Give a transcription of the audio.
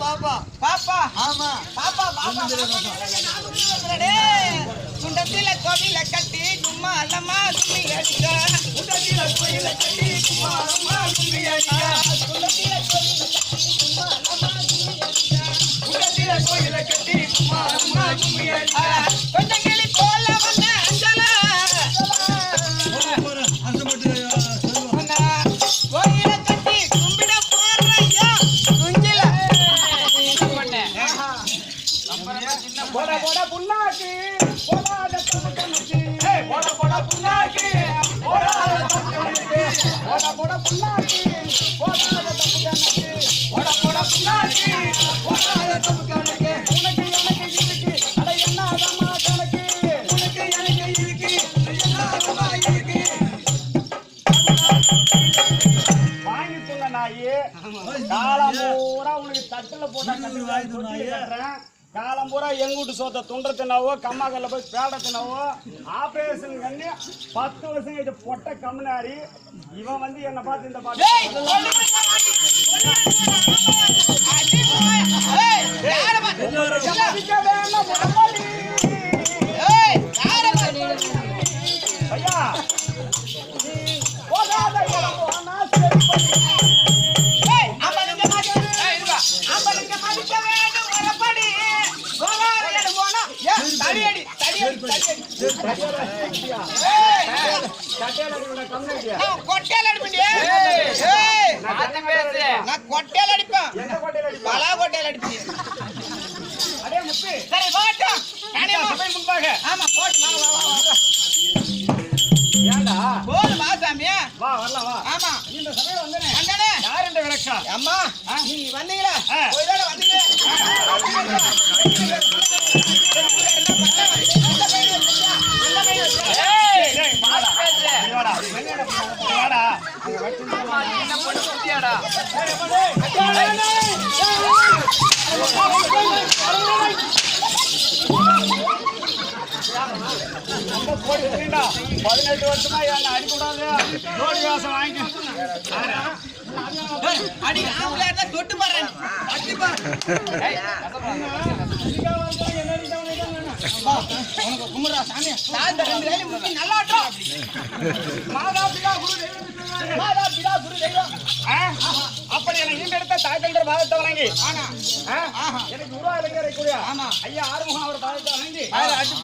பாப்பா பாப்பா ஆமா பாப்பா பாப்பா குண்டத்தில கோவில கட்டி சும்மா அல்லமா சும்மி அடிக்க குண்டத்தில கோவில கட்டி சும்மா அல்லமா சும்மி அடிக்க குண்டத்தில கோவில கட்டி சும்மா அல்லமா சும்மி அடிக்க குண்டத்தில கோவில கட்டி சும்மா அல்லமா சும்மி அடிக்க கொஞ்சம் கிளி போல வந்த அஞ்சல கோயில கட்டி கும்பிட போறையா குஞ்சில போட போட புண்ணாக்கு போடாத தம்பி போட போட புண்ணாக்கு போடாத தம்பி போட போட புண்ணாக்கு போடாத தம்பி போட போட புண்ணாக்கு போடாத தம்பி உனக்கு எனக்கு இருக்கு அட என்ன ஆகமா கணக்கு உனக்கு எனக்கு இருக்கு என்ன ஆகமா இருக்கு வாங்கி சொன்ன நாயே காலம் பூரா உனக்கு தட்டுல போட்டா கட்டி கட்டுறேன் காலம் பூரா எங்கூட்டு சோத்த துண்டத்தினாவோ கம்மாக்கல்ல போய் பேடத்தினாவோ ஆபரேஷன் பண்ணி 10 வருஷம் இது பொட்ட கம்னாரி இவன் வந்து என்ன பார்த்து இந்த பாட்டு ஐயா கொட்டையில அடிப்பேன் பலா கொட்டையில அடிப்பேன் முன்பாக ஆமா போட்டு ஏண்டா போடு வா சாமி வா வரலாம் வா ஆமா இந்த சபையில வந்தனே வந்தனே யார் இந்த விளக்கா அம்மா நீ வந்தீங்களா போய்தாட வந்தீங்க என்ன பண்ண முடியாடா கோடி 18 வருஷமா என்ன அடிக்கூடாது ஜோடி வாசம் வாங்கி அடி ஆம்பளை இருந்தா தொட்டு பாறேன் அடி பாரு உனக்கு குமரா சாமி சாந்த 2 லைன் முட்டி நல்லா ஆட்டம் மாதா பிதா குரு தெய்வம் மாதா பிதா குரு தெய்வம் அப்படி எனக்கு இந்த இடத்த தாய் தந்தர் பாதத்தை வணங்கி எனக்கு உருவா இளைஞரை கூடிய ஆமா ஐயா ஆறுமுகம் அவர் பாதத்தை வணங்கி